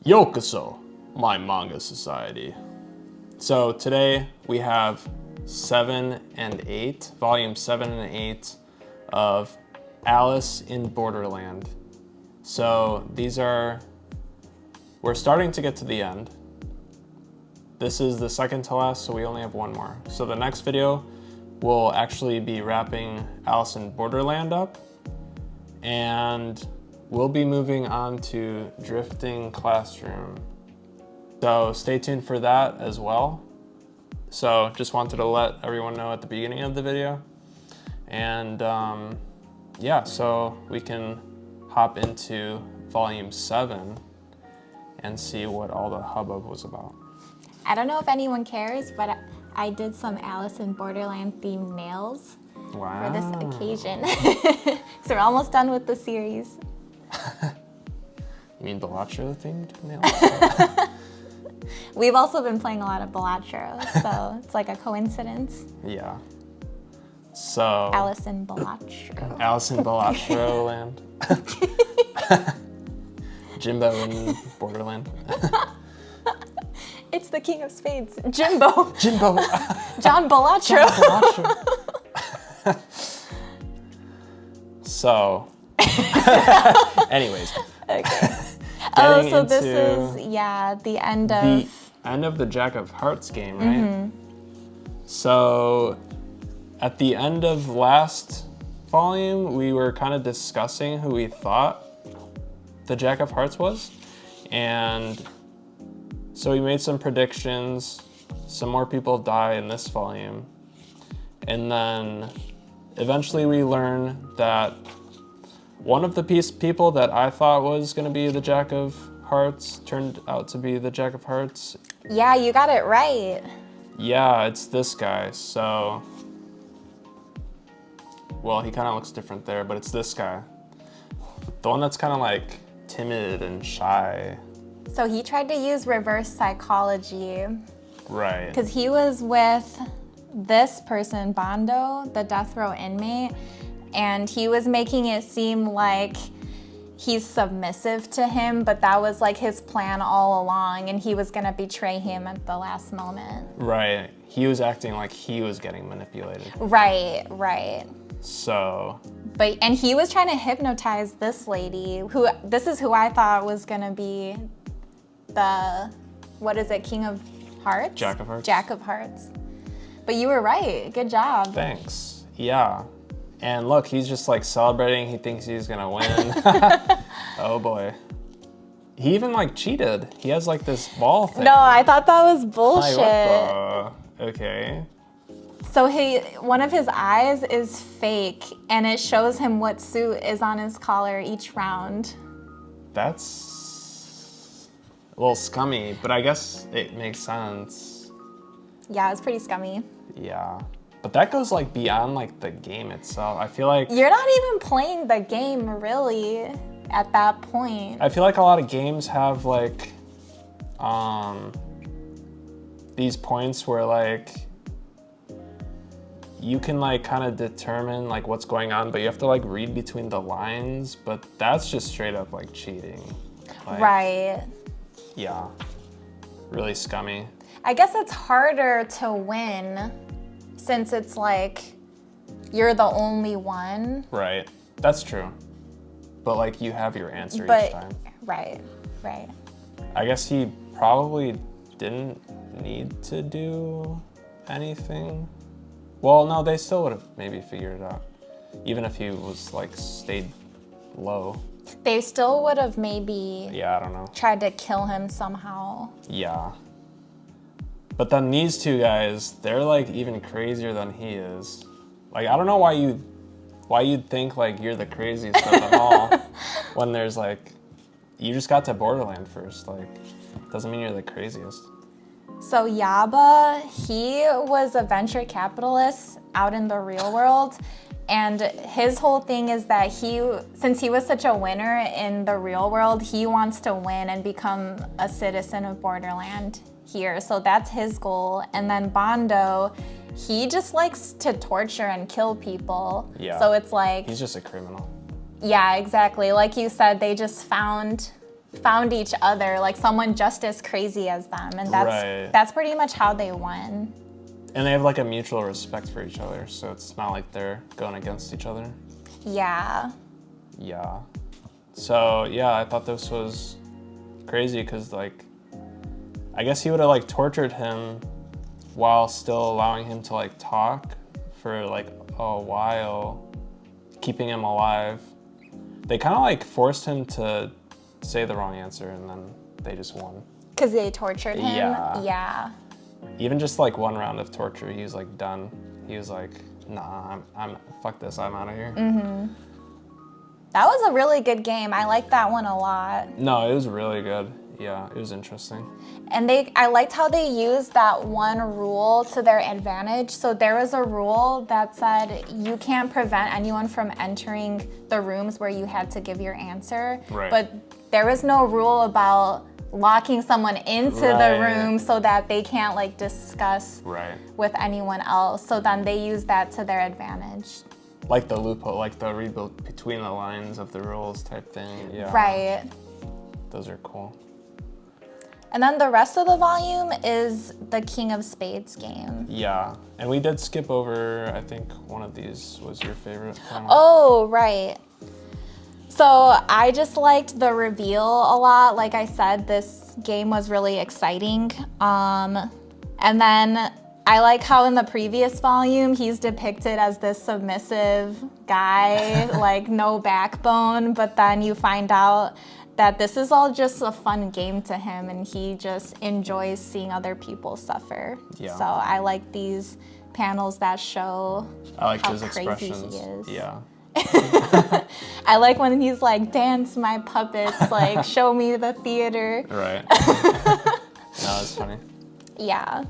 Yokoso, my manga society. So today we have 7 and 8, volume 7 and 8 of Alice in Borderland. So we're starting to get to the end. This is the second to last, so we only have one more. So the next video will actually be wrapping Alice in Borderland up, and we'll be moving on to Drifting Classroom. So stay tuned for that as well. So just wanted to let everyone know at the beginning of the video. And yeah, so we can hop into volume 7 and see what all the hubbub was about. I don't know if anyone cares, but I did some Alice in Borderland themed nails for this occasion. So we're almost done with the series. You mean Bellaccio themed nails? We've also been playing a lot of Bellaccio, so it's like a coincidence. Yeah. So Alice in Bellaccio. Alice in Bellaccio land. Jimbo in Borderland. It's the King of Spades, Jimbo. Jimbo. John Bellaccio. So, anyways. Okay. Oh, so this is, the end of... the Jack of Hearts game, right? Mm-hmm. So, at the end of last volume, we were kind of discussing who we thought the Jack of Hearts was. And so we made some predictions. Some more people die in this volume. And then eventually we learned that one of the people that I thought was going to be the Jack of Hearts turned out to be the Jack of Hearts. Yeah, you got it right. Yeah, it's this guy. So, well, he kind of looks different there, but it's this guy. The one that's kind of like timid and shy. So he tried to use reverse psychology. Right. Because he was with this person, Bondo, the death row inmate, and he was making it seem like he's submissive to him, but that was like his plan all along, and he was gonna betray him at the last moment. Right. He was acting like he was getting manipulated. Right. So. And he was trying to hypnotize this lady, this is who I thought was gonna be the, King of Hearts? Jack of Hearts. Jack of Hearts. But you were right, good job. Thanks, yeah. And look, he's just like celebrating, he thinks he's gonna win. Oh boy. He even like cheated. He has like this ball thing. No, I thought that was bullshit. Okay. So one of his eyes is fake, and it shows him what suit is on his collar each round. That's a little scummy, but I guess it makes sense. Yeah, it's pretty scummy. Yeah. But that goes like beyond like the game itself. I feel like you're not even playing the game really at that point. I feel like a lot of games have like these points where like you can like kind of determine like what's going on, but you have to like read between the lines, but that's just straight up like cheating. Like, right. Yeah. Really scummy. I guess it's harder to win since it's like you're the only one. Right. That's true. But like you have your answer each time. Right. I guess he probably didn't need to do anything. Well, no, they still would have maybe figured it out. Even if he was like stayed low. They still would have maybe I don't know. Tried to kill him somehow. Yeah. But then these two guys, they're like even crazier than he is. Like, I don't know why you'd think like you're the craziest of them all when there's like, you just got to Borderland first. Like, doesn't mean you're the craziest. So Yaba, he was a venture capitalist out in the real world. And his whole thing is that since he was such a winner in the real world, he wants to win and become a citizen of Borderland here. So that's his goal. And then Bondo, he just likes to torture and kill people. Yeah. So it's like... he's just a criminal. Yeah, exactly. Like you said, they just found found each other, like someone just as crazy as them, and that's pretty much how they won. And they have like a mutual respect for each other, so it's not like they're going against each other. Yeah. Yeah. So yeah, I thought this was crazy because like, I guess he would have like tortured him while still allowing him to like talk for like a while, keeping him alive. They kind of like forced him to say the wrong answer and then they just won. Because they tortured him? Yeah. Even just like one round of torture, he was like done. He was like, nah, I'm fuck this, I'm out of here. That was a really good game. I liked that one a lot. No, it was really good. Yeah, it was interesting. And I liked how they used that one rule to their advantage. So there was a rule that said you can't prevent anyone from entering the rooms where you had to give your answer. Right. But there was no rule about locking someone into the room so that they can't like discuss with anyone else. So then they use that to their advantage. Like the loophole, like the read between the lines of the rules type thing. Yeah. Right. Those are cool. And then the rest of the volume is the King of Spades game. Yeah, and we did skip over, I think one of these was your favorite panel. Oh, right. So I just liked the reveal a lot. Like I said, this game was really exciting. And then I like how in the previous volume, he's depicted as this submissive guy, like no backbone, but then you find out that this is all just a fun game to him and he just enjoys seeing other people suffer. Yeah. So I like these panels that show how his crazy expressions. he is. Yeah. I like when he's like, dance my puppets, like show me the theater. Right. No, it's funny. Yeah.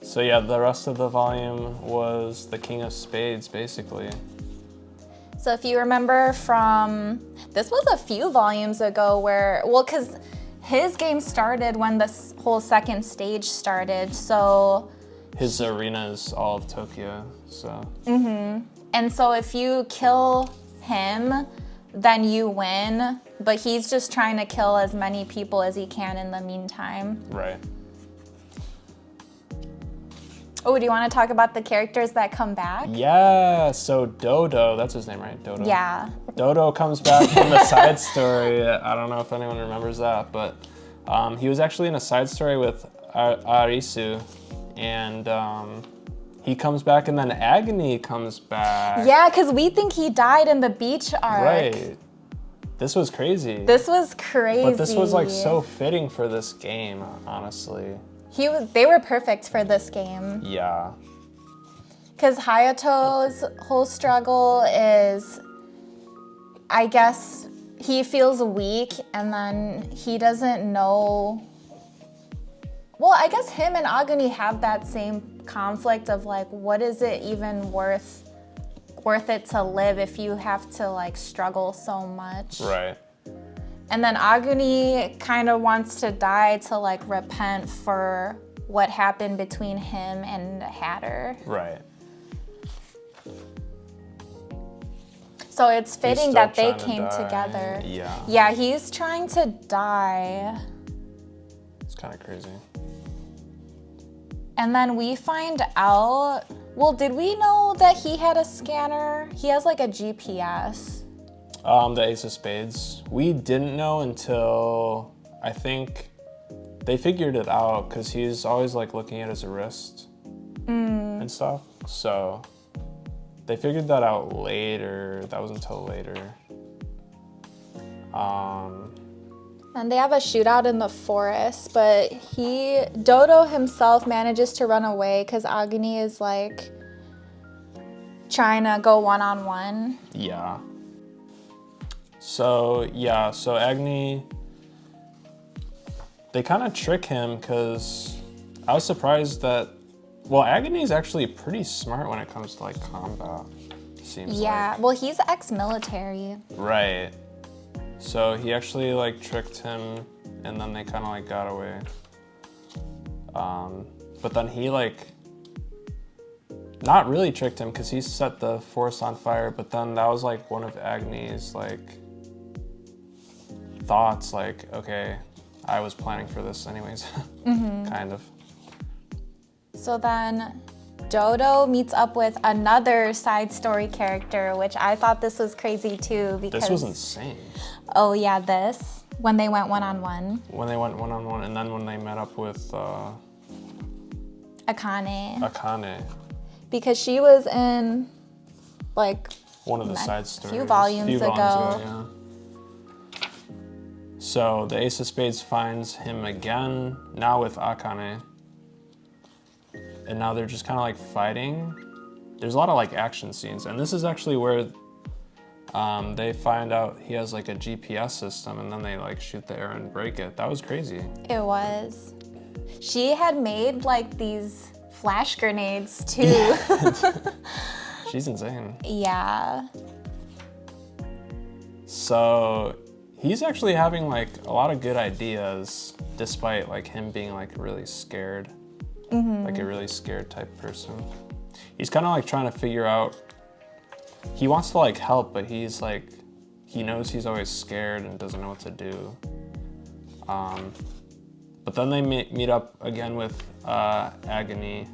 So yeah, the rest of the volume was the King of Spades, basically. So if you remember from, this was a few volumes ago where, well, because his game started when this whole second stage started, so. His arena is all of Tokyo, so. And so if you kill him, then you win, but he's just trying to kill as many people as he can in the meantime. Right. Oh, do you want to talk about the characters that come back? Yeah, so Dodo, that's his name, right? Dodo. Yeah. Dodo comes back from the side story. I don't know if anyone remembers that, but he was actually in a side story with Arisu, and he comes back, and then Agony comes back. Yeah, because we think he died in the beach arc. Right. This was crazy. This was crazy. But this was like so fitting for this game, honestly. They were perfect for this game. Yeah. Because Hayato's whole struggle is, I guess, he feels weak and then he doesn't know. Well, I guess him and Agony have that same conflict of like, what is it even worth it to live if you have to like struggle so much? Right. And then Agony kind of wants to die to like repent for what happened between him and Hatter. Right. So it's fitting that they came together. Yeah. Yeah, he's trying to die. It's kind of crazy. And then we find out, well, did we know that he had a scanner? He has like a GPS. The Ace of Spades. We didn't know until, I think, they figured it out because he's always like looking at his wrist and stuff. So they figured that out later. That was until later. And they have a shootout in the forest, but Dodo himself manages to run away because Agony is like trying to go one-on-one. Yeah. So Agony, they kind of trick him because I was surprised that, well, Agony is actually pretty smart when it comes to like combat, seems like. Yeah, well, he's ex-military. Right. So he actually like tricked him and then they kind of like got away. But then he like, not really tricked him because he set the forest on fire, but then that was like one of Agony's like thoughts like, okay, I was planning for this anyways, kind of. So then Dodo meets up with another side story character, which I thought this was crazy too because This was insane. Oh yeah, when they went one-on-one. When they went one-on-one, and then when they met up with Akane. Because she was in like one of the side stories. Few volumes ago. Yeah. So the Ace of Spades finds him again, now with Akane. And now they're just kind of like fighting. There's a lot of like action scenes. And this is actually where they find out he has like a GPS system, and then they like shoot the arrow and break it. That was crazy. It was. She had made like these flash grenades too. She's insane. Yeah. So he's actually having like a lot of good ideas, despite like him being like really scared, like a really scared type person. He's kind of like trying to figure out, he wants to like help, but he's like, he knows he's always scared and doesn't know what to do. But then they meet up again with Agony.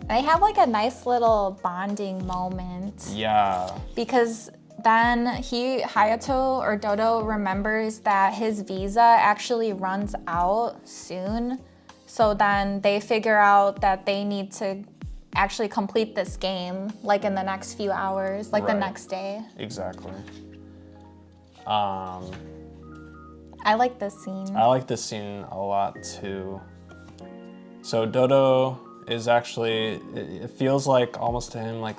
They have like a nice little bonding moment. Yeah. Because then Hayato or Dodo remembers that his visa actually runs out soon. So then they figure out that they need to actually complete this game like in the next few hours, like the next day. Exactly. I like this scene. I like this scene a lot too. So Dodo is actually, it feels like almost to him like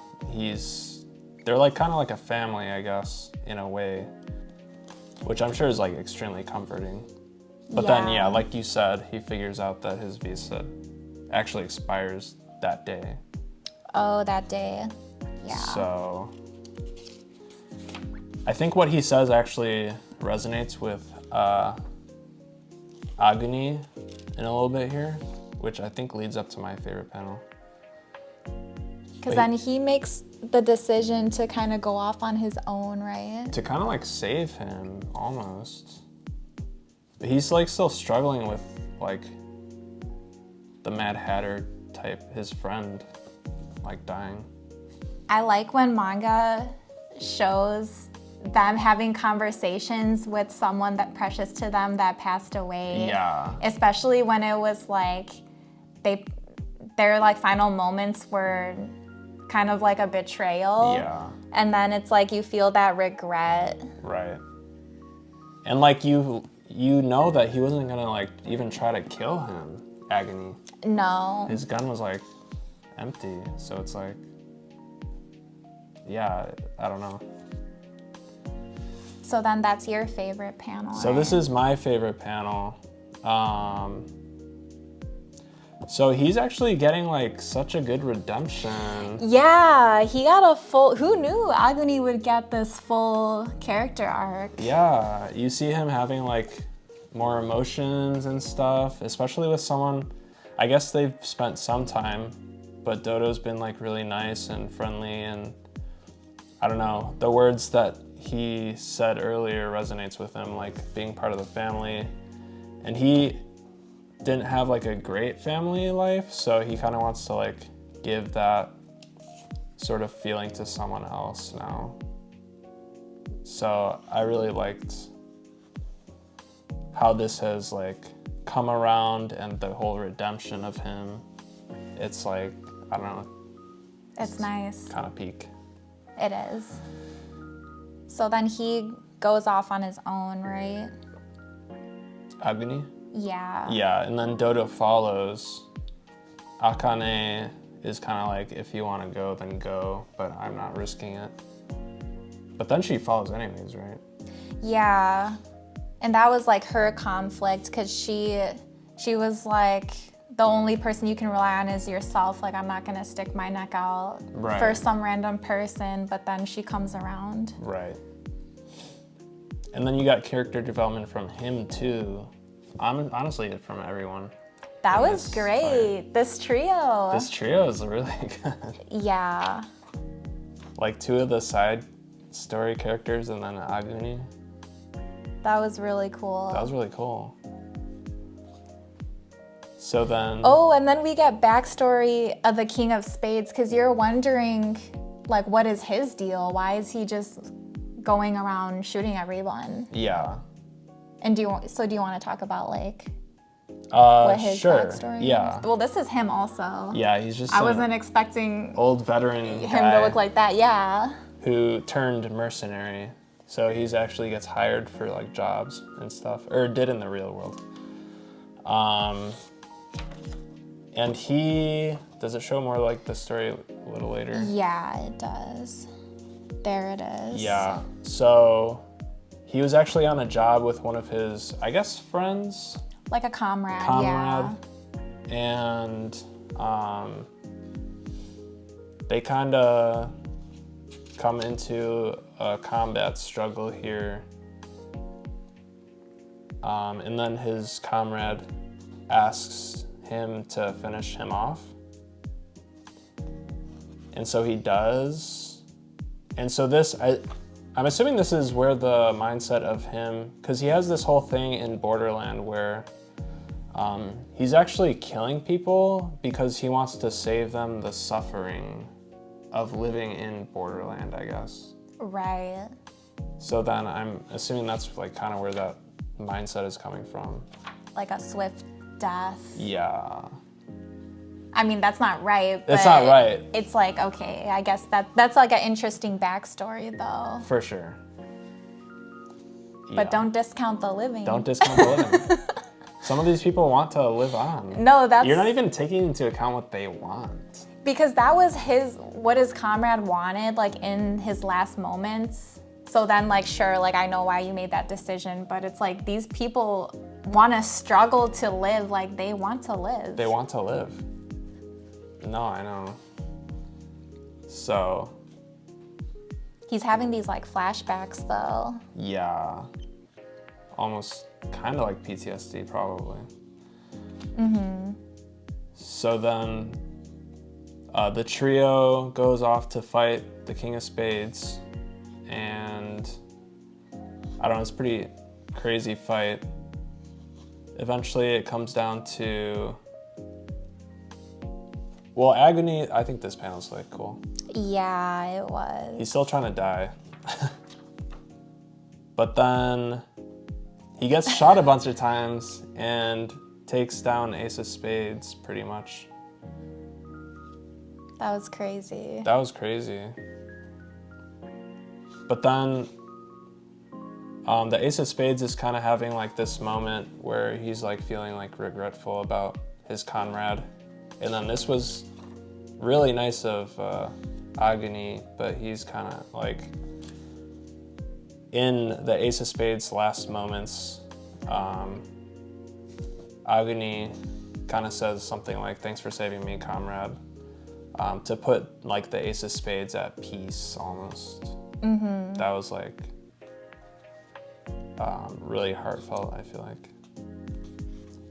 they're like kind of like a family, I guess, in a way, which I'm sure is like extremely comforting. But then, yeah, like you said, he figures out that his visa actually expires that day. Oh, that day. Yeah. So I think what he says actually resonates with Agony in a little bit here, which I think leads up to my favorite panel. Because then he makes the decision to kind of go off on his own, right? To kind of like save him, almost. But he's like still struggling with like the Mad Hatter type, his friend, like dying. I like when manga shows them having conversations with someone that precious to them that passed away. Yeah. Especially when it was like their like final moments were kind of like a betrayal. Yeah. And then it's like you feel that regret. Right. And like you know that he wasn't gonna like even try to kill him, Agony. No. His gun was like empty, so it's like, yeah, I don't know. So then that's your favorite panel, So right? this is my favorite panel. So he's actually getting like such a good redemption. Yeah, he got a full, who knew Agony would get this full character arc? Yeah, you see him having like more emotions and stuff, especially with someone, I guess they've spent some time, but Dodo's been like really nice and friendly, and I don't know, the words that he said earlier resonates with him, like being part of the family. And he didn't have like a great family life, so he kind of wants to like give that sort of feeling to someone else now. So I really liked how this has like come around and the whole redemption of him. It's like, I don't know. It's nice. Kind of peak. It is. So then he goes off on his own, right? Agony? Yeah. Yeah, and then Dodo follows. Akane is kind of like, if you want to go, then go, but I'm not risking it. But then she follows anyways, right? Yeah. And that was like her conflict, because she was like, the only person you can rely on is yourself. Like, I'm not gonna stick my neck out for some random person, but then she comes around. Right. And then you got character development from him too. Honestly, from everyone. That was great. This trio. This trio is really good. Yeah. Like 2 of the side story characters and then Aguni. That was really cool. That was really cool. So then... Oh, and then we get backstory of the King of Spades, because you're wondering, like, what is his deal? Why is he just going around shooting everyone? Yeah. And do you want to talk about, like, what his backstory is? Well, this is him also. Yeah, he's just I wasn't expecting old veteran him guy to look like that, yeah. who turned mercenary. So he's actually gets hired for like jobs and stuff, or did in the real world. And does it show more like the story a little later? Yeah, it does. There it is. Yeah, so he was actually on a job with one of his, I guess, friends. Like a comrade. Yeah. And they kind of come into a combat struggle here. And then his comrade asks him to finish him off. And so he does. And so I'm assuming this is where the mindset of him, because he has this whole thing in Borderland where he's actually killing people because he wants to save them the suffering of living in Borderland, I guess. Right. So then I'm assuming that's like kind of where that mindset is coming from. Like a swift death. Yeah. I mean, that's not right. It's not right. It's like, okay, I guess that's like an interesting backstory, though. For sure. But don't discount the living. Don't discount the living. Some of these people want to live on. No, that's... You're not even taking into account what they want. Because that was what his comrade wanted, like, in his last moments. So then, like, sure, like, I know why you made that decision, but it's like these people want to struggle to live, like, they want to live. They want to live. No, I know. So... He's having these, like, flashbacks, though. Yeah. Almost kind of like PTSD, probably. Mm-hmm. So then the trio goes off to fight the King of Spades, and I don't know, it's a pretty crazy fight. Eventually it comes down to, well, Agony, I think this panel's like cool. Yeah, it was. He's still trying to die. But then he gets shot a bunch of times and takes down Ace of Spades pretty much. That was crazy. That was crazy. But then the Ace of Spades is kind of having like this moment where he's like feeling like regretful about his comrade. And then this was really nice of Agony, but he's kind of like in the Ace of Spades last moments, Agony kind of says something like, "Thanks for saving me, comrade," to put like the Ace of Spades at peace almost. Mm-hmm. That was like really heartfelt, I feel like.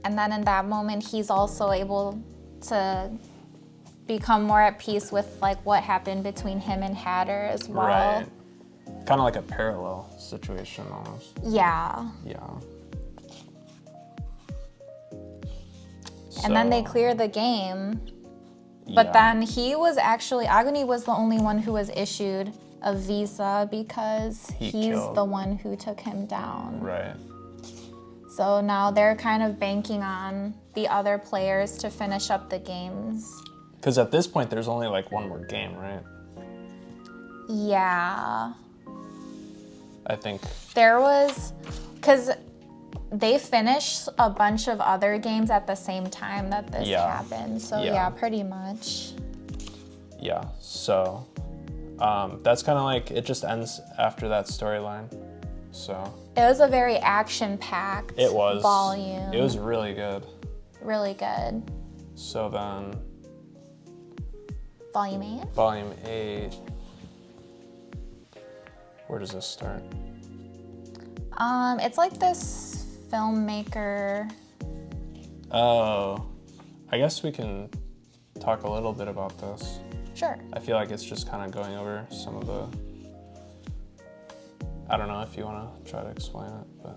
And then in that moment, he's also able to become more at peace with like what happened between him and Hatter as well. Right. Kind of like a parallel situation almost. Yeah. Yeah. And then they clear the game. But then Agony was the only one who was issued a visa because he's the one who took him down. Right. So now they're kind of banking on the other players to finish up the games. Because at this point, there's only like one more game, right? Yeah. I think. There was, because they finished a bunch of other games at the same time that this happened. So yeah, pretty much. Yeah, so that's kind of like, it just ends after that storyline, so. It was a very action-packed volume. It was really good. Really good. So then. Volume 8? Volume 8. Where does this start? It's like this filmmaker. Oh, I guess we can talk a little bit about this. Sure. I feel like it's just kind of going over some of the, I don't know if you want to try to explain it, but.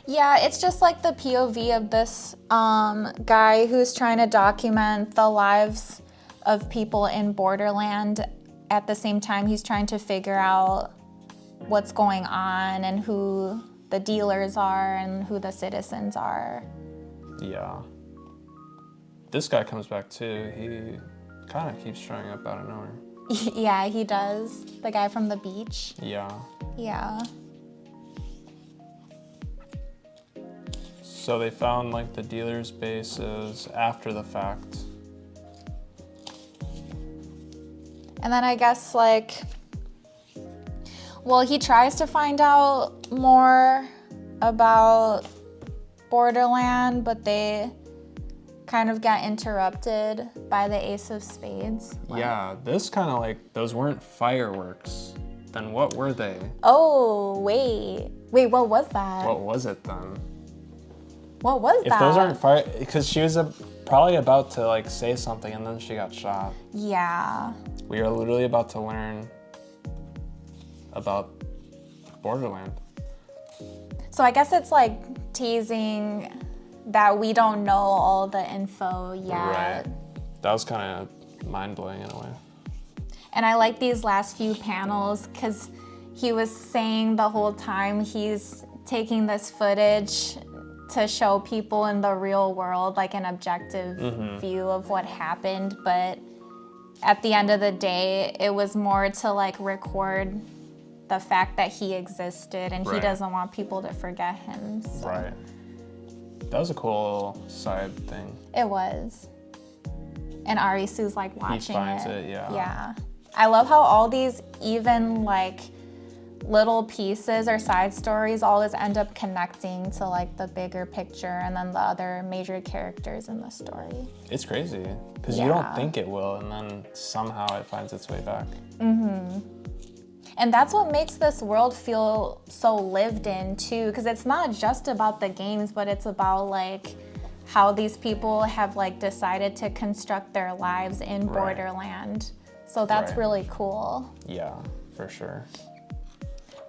Yeah, it's just like the POV of this guy who's trying to document the lives of people in Borderland. At the same time, he's trying to figure out what's going on and who the dealers are and who the citizens are. Yeah. This guy comes back too. He kind of keeps showing up out of nowhere. Yeah, he does. The guy from the beach. Yeah. Yeah. So they found like the dealer's bases after the fact. And then I guess like, well, he tries to find out more about Borderland, but they kind of get interrupted by the Ace of Spades. Yeah, this kind of like, those weren't fireworks. Then what were they? Oh, wait, what was that? What was it then? What was that? If those aren't fire, because she was probably about to like say something and then she got shot. Yeah. We are literally about to learn about Borderland. So I guess it's like teasing that we don't know all the info yet. Right. That was kind of mind-blowing in a way. And I like these last few panels because he was saying the whole time he's taking this footage to show people in the real world like an objective view of what happened, but at the end of the day, it was more to like record the fact that he existed and he doesn't want people to forget him. So. Right. That was a cool little side thing. It was. And Arisu's like watching it. He finds it, yeah. Yeah. I love how all these even like little pieces or side stories always end up connecting to like the bigger picture and then the other major characters in the story. It's crazy because you don't think it will, and then somehow it finds its way back. And that's what makes this world feel so lived in too, because it's not just about the games, but it's about like how these people have like decided to construct their lives in Borderland. So that's really cool. Yeah, for sure.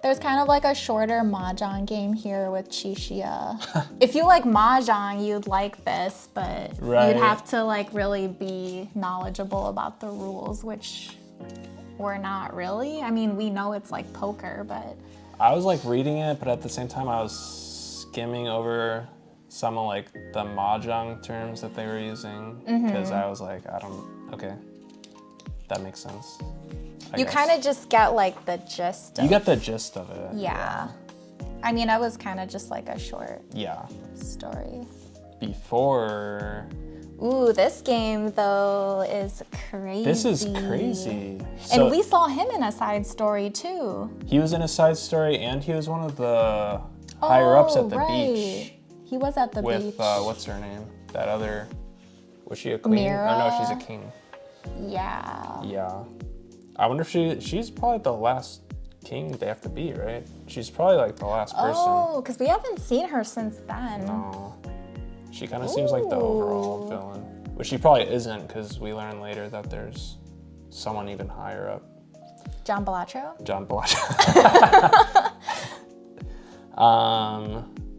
There's kind of like a shorter Mahjong game here with Chishia. If you like Mahjong, you'd like this, but you'd have to like really be knowledgeable about the rules, which we're not really. I mean, we know it's like poker, but... I was like reading it, but at the same time I was skimming over some of like the Mahjong terms that they were using because I was like, okay, that makes sense. You kind of just get like the gist of You get the gist of it. Yeah. I mean, it was kind of just like a short story. Before... Ooh, this game though is crazy. This is crazy. And we saw him in a side story too. He was in a side story and he was one of the higher ups at the beach. He was at the beach. With, what's her name? That other, was she a queen? Mira. Or no, she's a king. Yeah. Yeah. I wonder if she's probably the last king they have to beat, right? She's probably like the last person. Oh, because we haven't seen her since then. No. She kind of seems like the overall villain, which she probably isn't because we learn later that there's someone even higher up. John Balatro? John Balatro.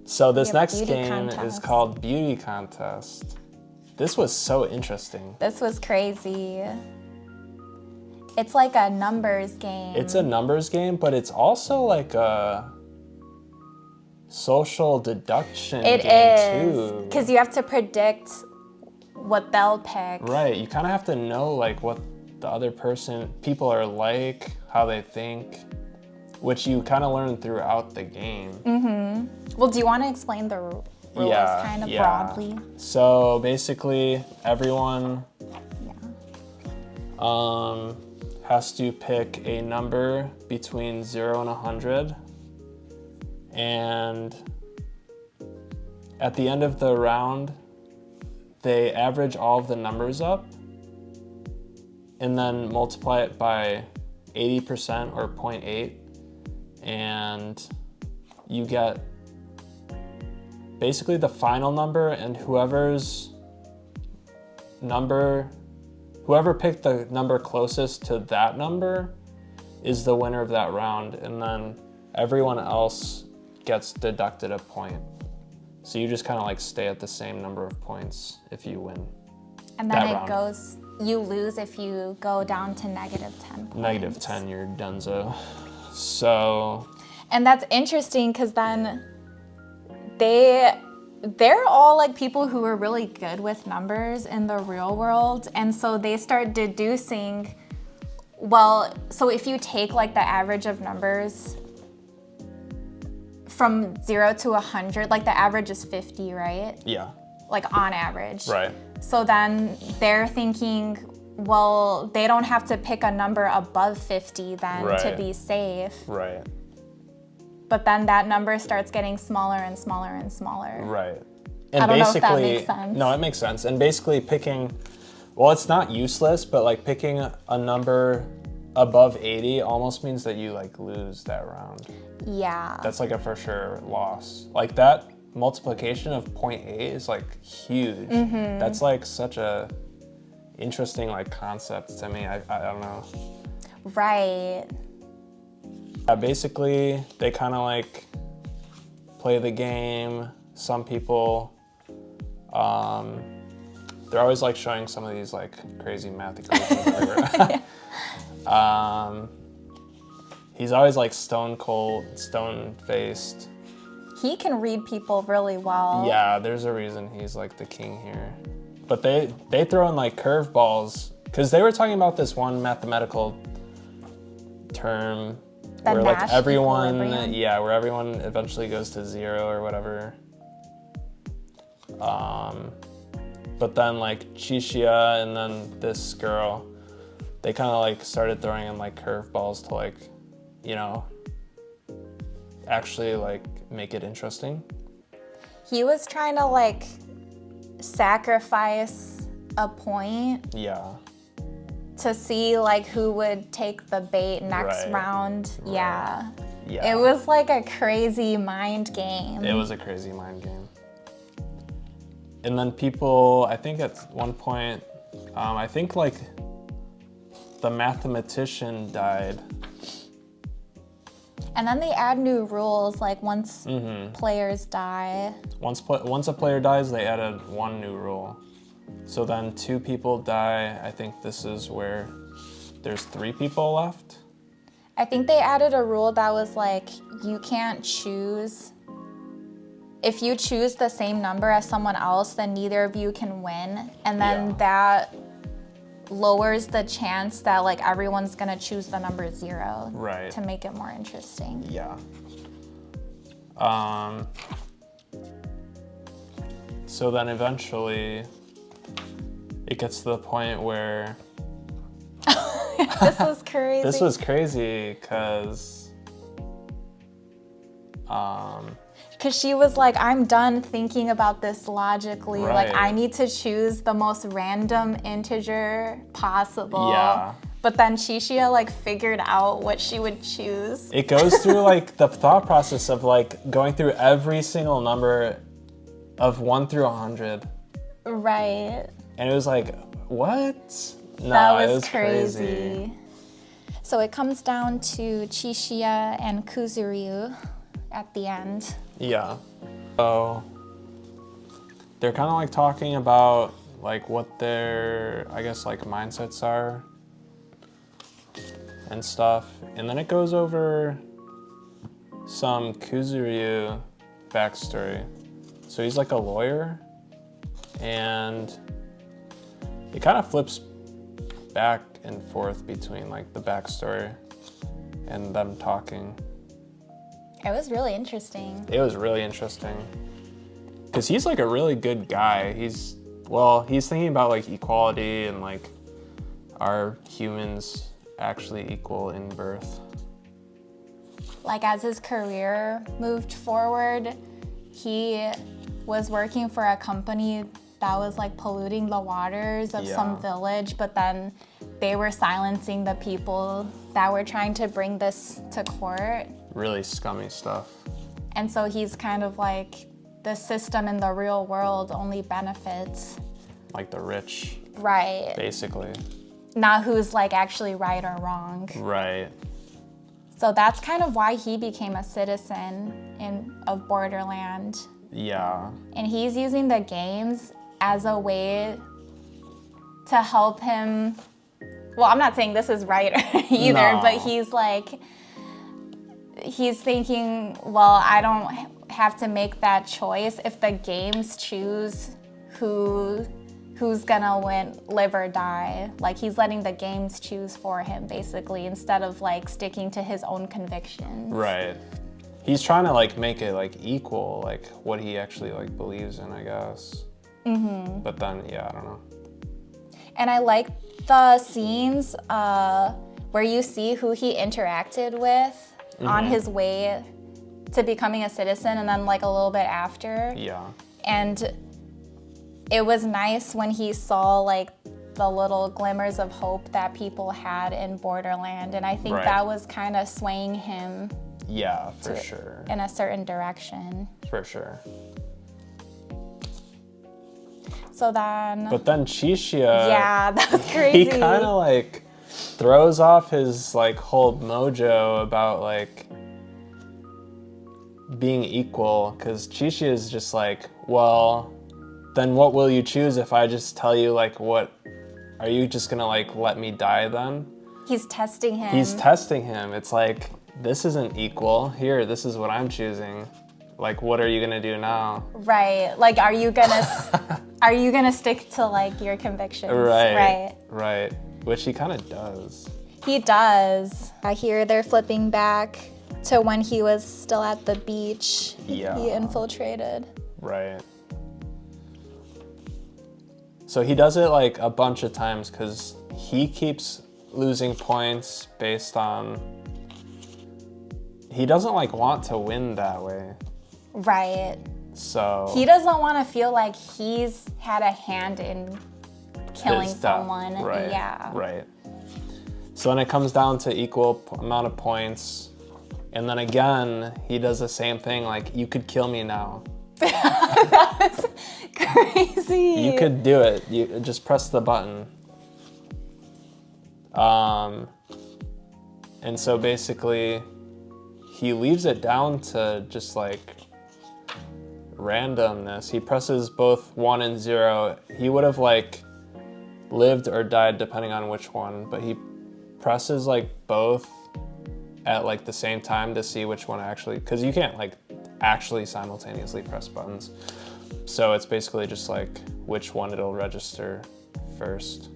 So this next game is called Beauty Contest. This was so interesting. This was crazy. It's like a numbers game. It's a numbers game, but it's also like a social deduction game too. It is, because you have to predict what they'll pick. Right, you kind of have to know like what the other people are like, how they think, which you kind of learn throughout the game. Well, do you want to explain the rules kind of broadly? So basically, everyone has to pick a number between 0 and 100. And at the end of the round, they average all of the numbers up and then multiply it by 80% or 0.8, and you get basically the final number, and whoever picked the number closest to that number is the winner of that round, and then everyone else gets deducted a point. So you just kind of like stay at the same number of points if you win. And then it goes, you lose if you go down to -10 points. -10, you're donezo. So. And that's interesting because then they're all like people who are really good with numbers in the real world. And so they start deducing, well, so if you take like the average of numbers from 0 to 100, like the average is 50, right? Yeah. Like on average. Right. So then they're thinking, well, they don't have to pick a number above 50 then to be safe. Right. But then that number starts getting smaller and smaller and smaller. Right. And I don't know if that makes sense. No, it makes sense. And basically picking, well, it's not useless, but like picking a number above 80 almost means that you like lose that round. Yeah. That's like a for sure loss. Like that multiplication of 0.8 is like huge. That's like such a interesting like concept to me. I don't know. Right. Basically, they kind of like play the game. Some people, they're always like showing some of these like crazy math equations. He's always like stone cold, stone faced. He can read people really well. Yeah, there's a reason he's like the king here. But they throw in like curveballs because they were talking about this one mathematical term where like everyone, where everyone eventually goes to 0 or whatever. But then like Chishia and then this girl, they kind of like started throwing in like curveballs to like, you know, actually like make it interesting. He was trying to like sacrifice a point. Yeah. To see like who would take the bait next round. Right. Yeah. Yeah. It was like a crazy mind game. It was a crazy mind game. And then people, I think at one point, I think like the mathematician died. And then they add new rules, like once players die. Once a player dies, they added one new rule. So then 2 people die. I think this is where there's 3 people left. I think they added a rule that was like, you can't choose. If you choose the same number as someone else, then neither of you can win. And then that lowers the chance that like everyone's gonna choose the number 0. Right. To make it more interesting. Yeah. So then eventually it gets to the point where this was crazy. This was crazy because she was like, I'm done thinking about this logically. Right. Like I need to choose the most random integer possible. Yeah. But then Shishia like figured out what she would choose. It goes through like the thought process of like going through every single number of 1 through 100. Right. And it was like, what? No, that it was crazy. So it comes down to Chishia and Kuzuryu at the end. Yeah. So they're kind of like talking about like what their, I guess, like mindsets are and stuff. And then it goes over some Kuzuryu backstory. So he's like a lawyer, and it kind of flips back and forth between like the backstory and them talking. It was really interesting. It was really interesting because he's like a really good guy. He's thinking about like equality and like, are humans actually equal in birth? Like as his career moved forward, he was working for a company that was like polluting the waters of some village, but then they were silencing the people that were trying to bring this to court. Really scummy stuff. And so he's kind of like, the system in the real world only benefits like the rich. Right. Basically. Not who's like actually right or wrong. Right. So that's kind of why he became a citizen of Borderland. Yeah. And he's using the games as a way to help him. Well, I'm not saying this is right either, No. but he's thinking, well, I don't have to make that choice if the games choose who's gonna live or die. Like, he's letting the games choose for him, basically, instead of like sticking to his own convictions. Right. He's trying to like make it like equal, like what he actually like believes in, I guess. Mm-hmm. But then, yeah, I don't know. And I like the scenes where you see who he interacted with on his way to becoming a citizen, and then like a little bit after. Yeah. And it was nice when he saw like the little glimmers of hope that people had in Borderland, and I think that was kind of swaying him. Yeah, for sure. In a certain direction. For sure. So then. But then Chishia. Yeah, that was crazy. He kind of like throws off his like whole mojo about like being equal, because Chishia is just like, well, then what will you choose if I just tell you like what? Are you just gonna like let me die then? He's testing him. He's testing him. It's like, this isn't equal. Here, this is what I'm choosing. Like, what are you gonna do now? Right. Like, are you gonna stick to like your convictions? Right. Right. Which he kind of does. He does. Here they're flipping back to when he was still at the beach. Yeah. He infiltrated. Right. So he does it like a bunch of times because he keeps losing points based on, he doesn't like want to win that way. Right. So he doesn't want to feel like he's had a hand in killing someone. Right. Yeah. Right. So then it comes down to equal amount of points. And then again, he does the same thing, like, you could kill me now. That's crazy. You could do it. You just press the button. And so basically, he leaves it down to just like randomness. He presses both 1 and 0. He would have like lived or died depending on which one, but he presses like both at like the same time to see which one actually, because you can't like actually simultaneously press buttons. So it's basically just like which one it'll register first.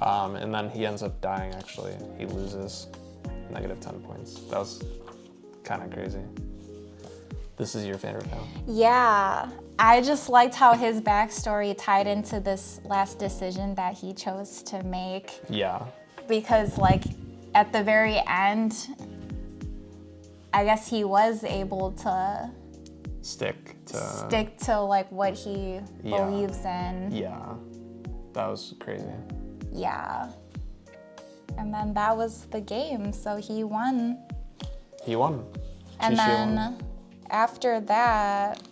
And then he ends up dying actually. He loses -10 points. That was kind of crazy. This is your favorite now? Yeah, I just liked how his backstory tied into this last decision that he chose to make. Yeah. Because like at the very end, I guess he was able to stick to like what he believes in. Yeah, that was crazy. Yeah. And then that was the game, so he won. He won. And Chishia then won. after that,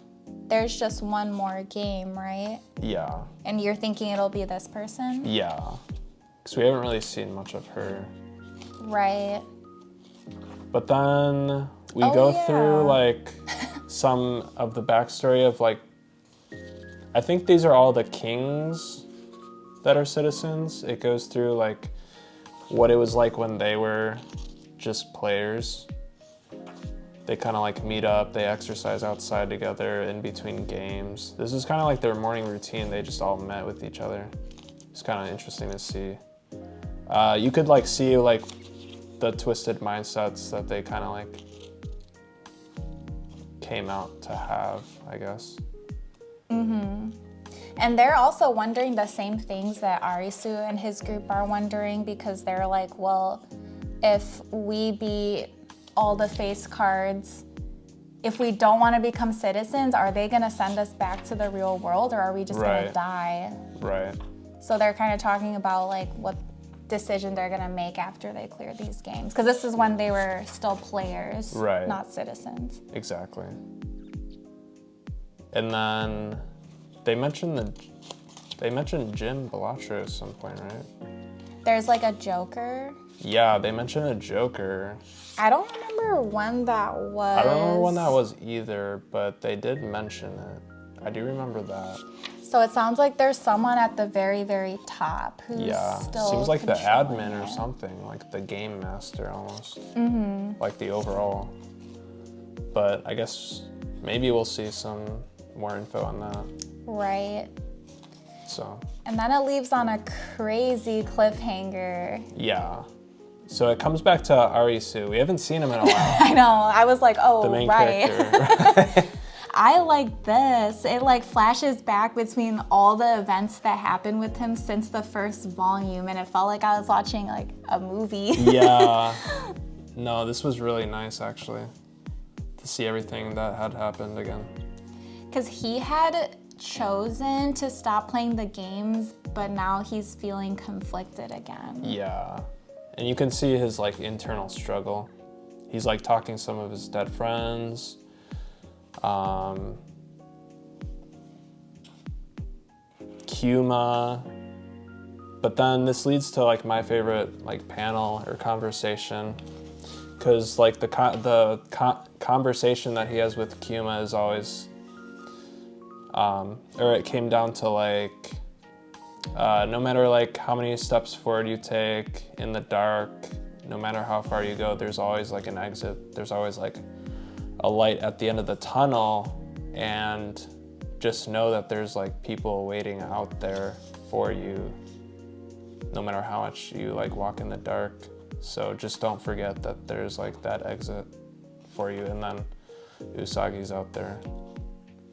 there's just one more game, right? Yeah. And you're thinking it'll be this person? Yeah. Because we haven't really seen much of her. Right. But then we go through like some of the backstory of like, I think these are all the kings that are citizens. It goes through like what it was like when they were just players. They kind of like meet up, they exercise outside together in between games. This is kind of like their morning routine. They just all met with each other. It's kind of interesting to see. You could like see like the twisted mindsets that they kind of like came out to have, I guess. Mm-hmm. And they're also wondering the same things that Arisu and his group are wondering, because they're like, well, if we beat all the face cards, if we don't want to become citizens, are they going to send us back to the real world, or are we just going to die? Right. So they're kind of talking about like what decision they're going to make after they clear these games, because this is when they were still players, right, not citizens. Exactly. And then they mentioned Jim Bellatra at some point, right? There's like a Joker. Yeah, they mentioned a Joker. I don't remember when that was. I don't remember when that was either, but they did mention it. I do remember that. So it sounds like there's someone at the very, very top who's still seems like the controlling admin or it. something, like the game master almost. Mm-hmm. Like the overall. But I guess maybe we'll see some more info on that. Right. So. And then it leaves on a crazy cliffhanger. Yeah. So it comes back to Arisu. We haven't seen him in a while. I know. I was like, oh, The main right. character. I like this. It like flashes back between all the events that happened with him since the first volume, and it felt like I was watching like a movie. Yeah. No, this was really nice actually, to see everything that had happened again. Because he had chosen to stop playing the games, but now he's feeling conflicted again. Yeah. And you can see his like internal struggle. He's like talking to some of his dead friends. Kuma. But then this leads to like my favorite like panel or conversation, because like the conversation that he has with Kuma is always, or it came down to like, no matter like how many steps forward you take in the dark, no matter how far you go, there's always like an exit. There's always like a light at the end of the tunnel, and just know that there's like people waiting out there for you, no matter how much you like walk in the dark. So just don't forget that there's like that exit for you. And then Usagi's out there.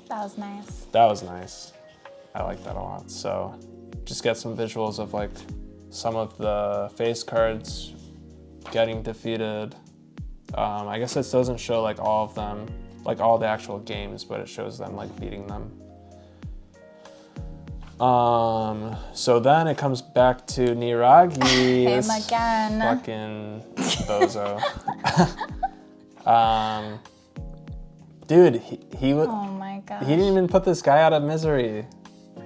That was nice. That was nice. I like that a lot. So just get some visuals of like some of the face cards getting defeated. I guess this doesn't show like all of them, like all the actual games, but it shows them like beating them. So then it comes back to Niragi. Him again. Fucking bozo. Dude, he was. Oh my gosh. He didn't even put this guy out of misery.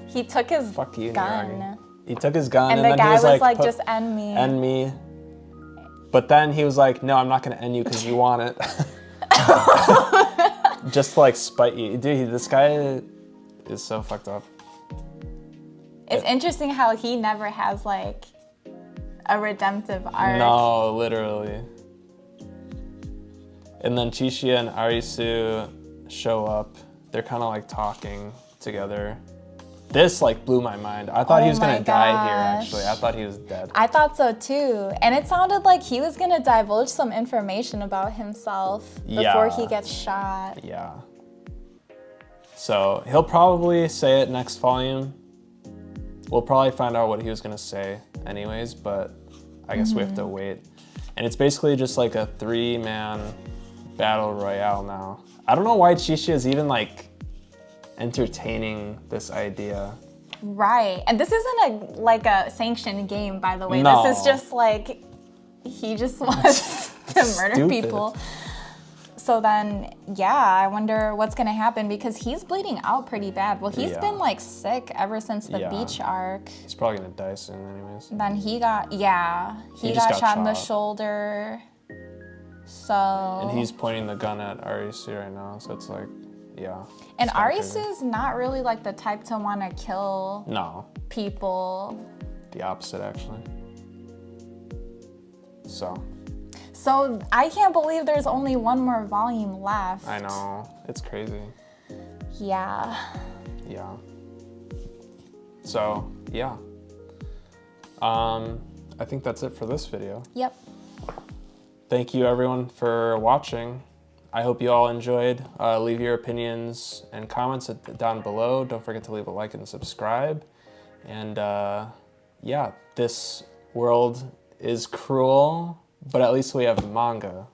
He took his Fuck you, gun. Niragi. He took his gun, And and the then guy he was like, just end me. End me. But then he was like, no, I'm not gonna end you because you want it. Just to like spite you. Dude, this guy is so fucked up. It's interesting how he never has like a redemptive arc. No, literally. And then Chishia and Arisu show up. They're kind of like talking together. This like blew my mind. I thought he was gonna die here actually. I thought he was dead. I thought so too. And it sounded like he was gonna divulge some information about himself before he gets shot. Yeah. So he'll probably say it next volume. We'll probably find out what he was gonna say anyways, but I guess we have to wait. And it's basically just like a 3-man battle royale now. I don't know why Chishia is even like entertaining this idea. Right. And this isn't like a sanctioned game, by the way. No. This is just like he just wants to murder people. So then, yeah, I wonder what's gonna happen because he's bleeding out pretty bad. Well, he's been like sick ever since the beach arc. He's probably gonna die soon anyways. Then he got shot in the shoulder. So. And he's pointing the gun at Arisu right now, so it's like, yeah. And Arisu's not really like the type to want to kill people. The opposite, actually. So I can't believe there's only one more volume left. I know, it's crazy. Yeah. Yeah. So, yeah. I think that's it for this video. Yep. Thank you everyone for watching. I hope you all enjoyed. Leave your opinions and comments down below. Don't forget to leave a like and subscribe. And yeah, this world is cruel, but at least we have manga.